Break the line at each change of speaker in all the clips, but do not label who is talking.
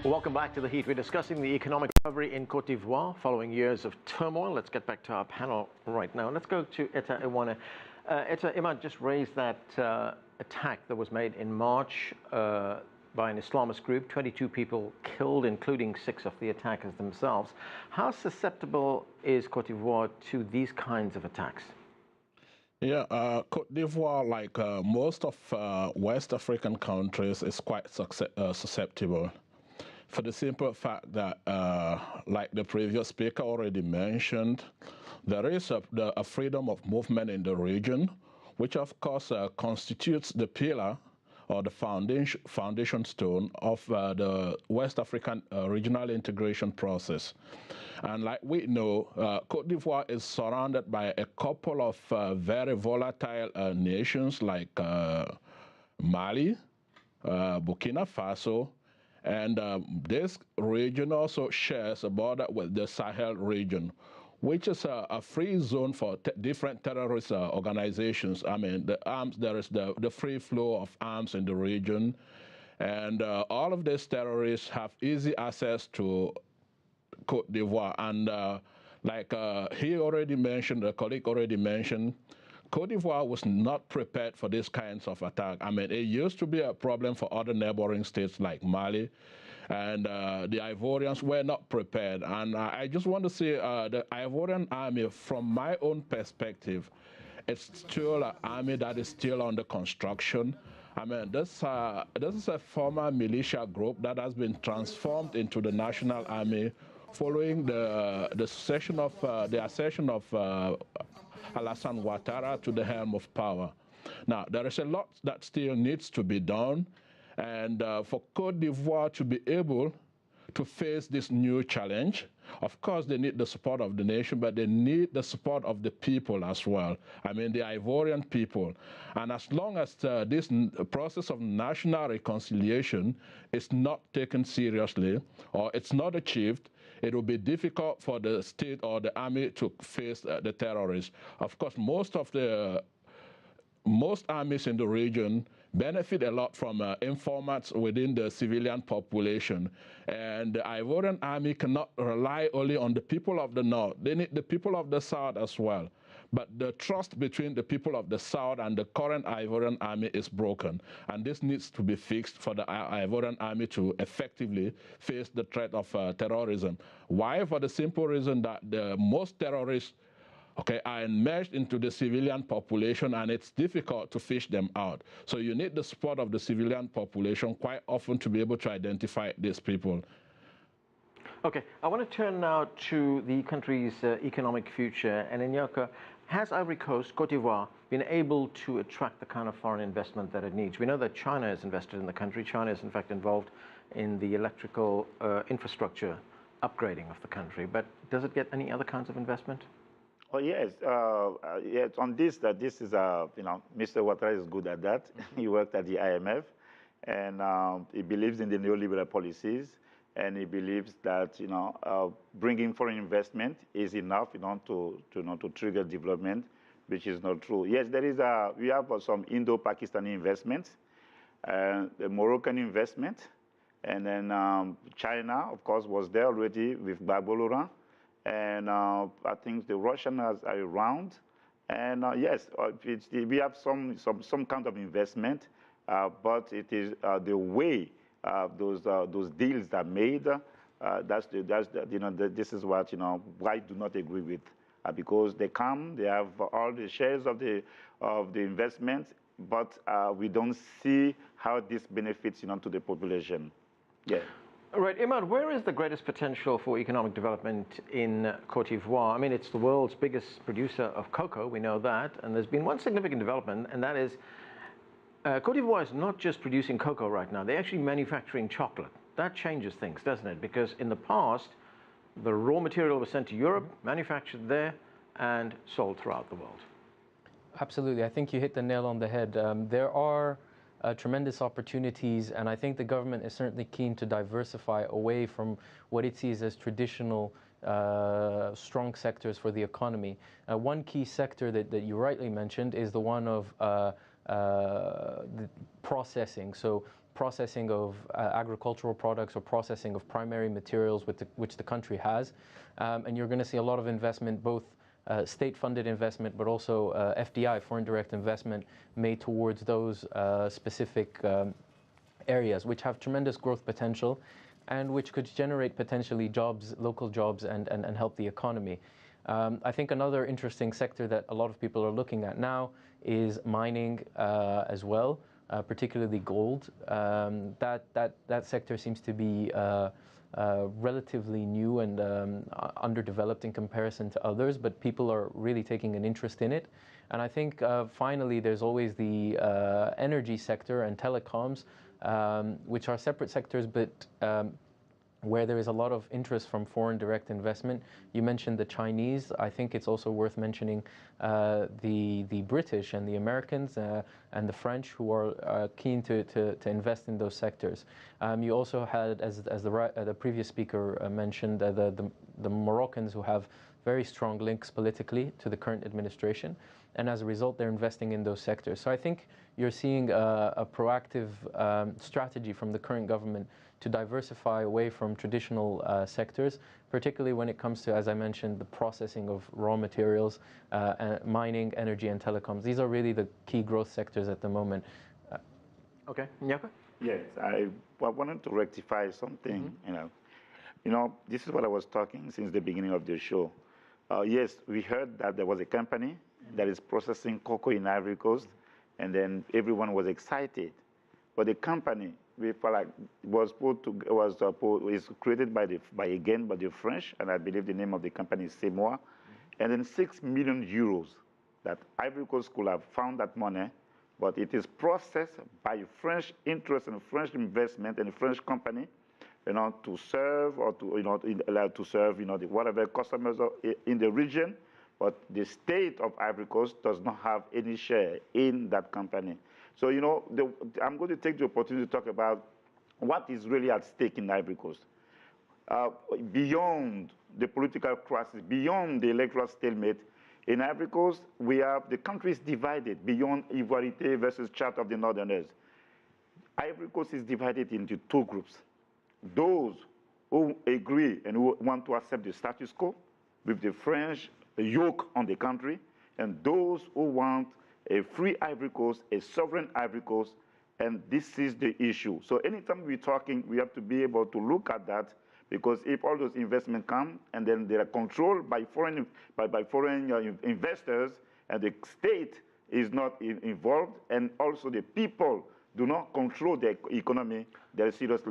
Welcome back to The Heat. We're discussing the economic recovery in Côte d'Ivoire following years of turmoil. Let's get back to our panel right now. Let's go to Eta Iwana. Eta, Imad just raised that attack that was made in March by an Islamist group. 22 people killed, including 6 of the attackers themselves. How susceptible is Côte d'Ivoire to these kinds of attacks?
Yeah, Côte d'Ivoire, like most of West African countries, is quite susceptible, for the simple fact that, like the previous speaker already mentioned, there is a freedom of movement in the region, which of course constitutes the pillar or the foundation stone of the West African regional integration process. And like we know, Côte d'Ivoire is surrounded by a couple of very volatile nations like Mali, Burkina Faso, and this region also shares a border with the Sahel region, which is a free zone for different terrorist organizations. I mean, there is the free flow of arms in the region, and all of these terrorists have easy access to Côte d'Ivoire. And like he already mentioned, the colleague already mentioned, Côte d'Ivoire was not prepared for these kinds of attack. I mean, it used to be a problem for other neighboring states like Mali, and the Ivorians were not prepared. And I just want to say the Ivorian army, from my own perspective, it's still an army that is still under construction. I mean, this is a former militia group that has been transformed into the national army following the accession of Alassane Ouattara to the helm of power. Now, there is a lot that still needs to be done, and for Côte d'Ivoire to be able to face this new challenge, of course, they need the support of the nation, but they need the support of the people as well. I mean, the Ivorian people. And as long as this process of national reconciliation is not taken seriously or it's not achieved, it will be difficult for the state or the army to face the terrorists. Of course, most armies in the region benefit a lot from informants within the civilian population. And the Ivorian army cannot rely only on the people of the north. They need the people of the south as well. But the trust between the people of the south and the current Ivorian army is broken. And this needs to be fixed for the Ivorian army to effectively face the threat of terrorism. Why? For the simple reason that most terrorists are enmeshed into the civilian population, and it's difficult to fish them out. So you need the support of the civilian population quite often to be able to identify these people.
Okay, I want to turn now to the country's economic future. And Inyaka, has Ivory Coast, Côte d'Ivoire, been able to attract the kind of foreign investment that it needs? We know that China is invested in the country. China is, in fact, involved in the electrical infrastructure upgrading of the country. But does it get any other kinds of investment?
Oh yes, yes. On this, this is Mr. Ouattara is good at that. He worked at the IMF, and he believes in the neoliberal policies, and he believes that bringing foreign investment is enough, to trigger development, which is not true. Yes, we have some Indo-Pakistani investments, the Moroccan investment, and then China, of course, was there already with Gbagbo Laurent. And I think the Russians are around, and yes, we have some kind of investment, but it is the way those deals are made. This is what I do not agree with, because they come, they have all the shares of the investment, but we don't see how this benefits to the population. Yeah.
Right, Imad, where is the greatest potential for economic development in Côte d'Ivoire? I mean, it's the world's biggest producer of cocoa, we know that, and there's been one significant development, and that is Côte d'Ivoire is not just producing cocoa right now, they're actually manufacturing chocolate. That changes things, doesn't it? Because in the past, the raw material was sent to Europe, manufactured there, and sold throughout the world.
Absolutely, I think you hit the nail on the head. There are tremendous opportunities, and I think the government is certainly keen to diversify away from what it sees as traditional strong sectors for the economy. One key sector that you rightly mentioned is the one of the processing. So processing of agricultural products or processing of primary materials which the country has. And you're going to see a lot of investment, both state-funded investment, but also FDI, foreign direct investment, made towards those specific areas, which have tremendous growth potential and which could generate potentially jobs, local jobs, and help the economy. I think another interesting sector that a lot of people are looking at now is mining as well, particularly gold. That sector seems to be relatively new and underdeveloped in comparison to others, but people are really taking an interest in it. And I think finally there's always the energy sector and telecoms, which are separate sectors, but where there is a lot of interest from foreign direct investment. You mentioned the Chinese. I think it's also worth mentioning the British and the Americans and the French, who are keen to invest in those sectors. You also had, as the previous speaker mentioned, the Moroccans, who have very strong links politically to the current administration, and as a result, they're investing in those sectors. So I think you're seeing a proactive strategy from the current government to diversify away from traditional sectors, particularly when it comes to, as I mentioned, the processing of raw materials, mining, energy, and telecoms. These are really the key growth sectors at the moment.
Okay, Nyaka?
Yes, I wanted to rectify something. This is what I was talking since the beginning of the show. Yes, we heard that there was a company that is processing cocoa in Ivory Coast, and then everyone was excited. But the company is created by the French, and I believe the name of the company is Semois, and then 6 million euros that Ivory Coast could have found that money, but it is processed by French interest and French investment and French company, to serve or to serve whatever customers are in the region, but the state of Ivory Coast does not have any share in that company. So, I'm going to take the opportunity to talk about what is really at stake in Ivory Coast. Beyond the political crisis, beyond the electoral stalemate, in Ivory Coast, the country is divided beyond Ivoirité versus Chart of the Northerners. Ivory Coast is divided into two groups. Those who agree and who want to accept the status quo with the French yoke on the country, and those who want a free Ivory Coast, a sovereign Ivory Coast, and this is the issue. So anytime we're talking, we have to be able to look at that, because if all those investments come and then they are controlled by foreign investors, and the state is not involved, and also the people do not control the economy, there is a serious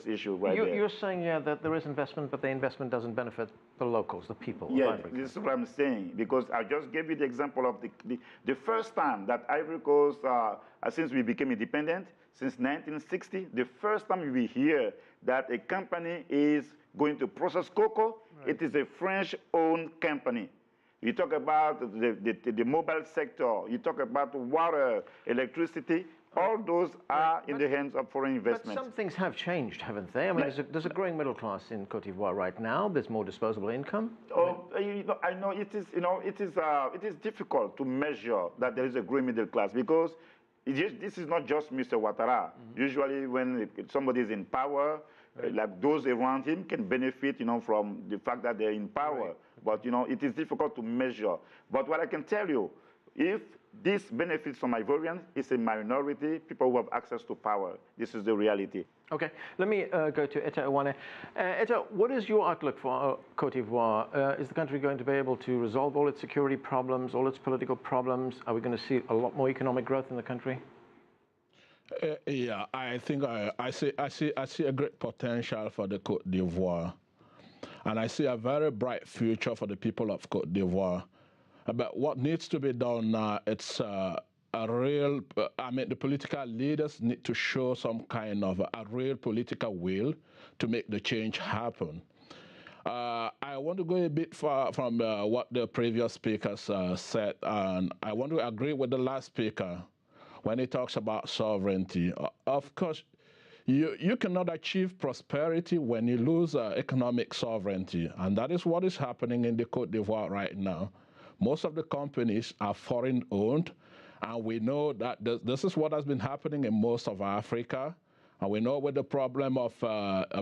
issue right there.
You're saying, that there is investment, but the investment doesn't benefit the locals, the people.
Yeah, this is what I'm saying, because I just gave you the example of the first time that Ivory Coast, since we became independent, since 1960, the first time we hear that a company is going to process cocoa, it is a French-owned company. You talk about the mobile sector, you talk about water, electricity, all those are in the hands of foreign investment.
But some things have changed, haven't they? I mean, there's a growing middle class in Côte d'Ivoire right now. There's more disposable income.
I know it is difficult to measure that there is a growing middle class, because this is not just Mr. Ouattara. Usually when somebody is in power, like those around him can benefit, from the fact that they're in power. But, it is difficult to measure. But what I can tell you, if this benefits from Ivorians, it's a minority, people who have access to power. This is the reality.
Okay, let me go to Eta Iwane. Eta, what is your outlook for Côte d'Ivoire? Is the country going to be able to resolve all its security problems, all its political problems? Are we going to see a lot more economic growth in the country?
Yeah, I think I see a great potential for the Côte d'Ivoire, and I see a very bright future for the people of Côte d'Ivoire. But what needs to be done now, it's the political leaders need to show some kind of a real political will to make the change happen. I want to go a bit far from what the previous speakers said, and I want to agree with the last speaker when he talks about sovereignty. Of course, you cannot achieve prosperity when you lose economic sovereignty, and that is what is happening in the Côte d'Ivoire right now. Most of the companies are foreign-owned, And we know that this is what has been happening in most of Africa. And we know with the problem of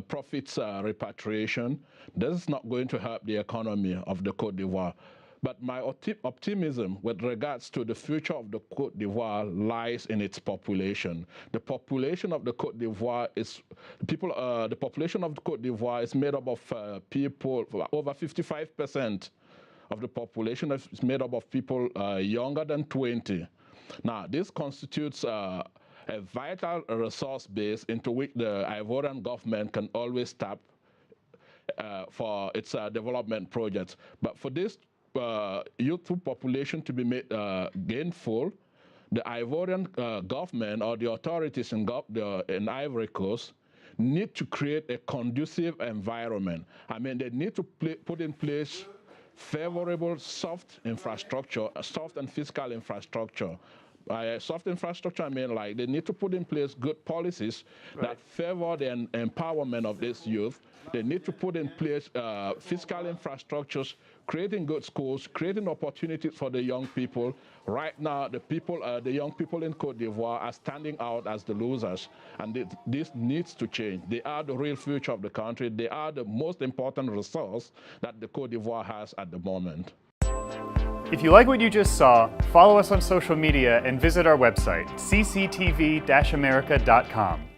profits repatriation, this is not going to help the economy of the Côte d'Ivoire. But my optimism with regards to the future of the Côte d'Ivoire lies in its population. The population of the Côte d'Ivoire is the population of the Côte d'Ivoire is made up of people, over 55% of the population is made up of people younger than 20. Now, this constitutes a vital resource base into which the Ivorian government can always tap for its development projects. But for this youthful population to be made gainful, the Ivorian government or the authorities in Ivory Coast need to create a conducive environment. I mean, they need to put in place favorable soft infrastructure, soft and fiscal infrastructure. By soft infrastructure, I mean like they need to put in place good policies that favor the empowerment of this youth. They need to put in place fiscal infrastructures, creating good schools, creating opportunities for the young people. Right now, the young people in Côte d'Ivoire are standing out as the losers, and this needs to change. They are the real future of the country. They are the most important resource that the Côte d'Ivoire has at the moment.
If you like what you just saw, follow us on social media and visit our website, cctv-america.com.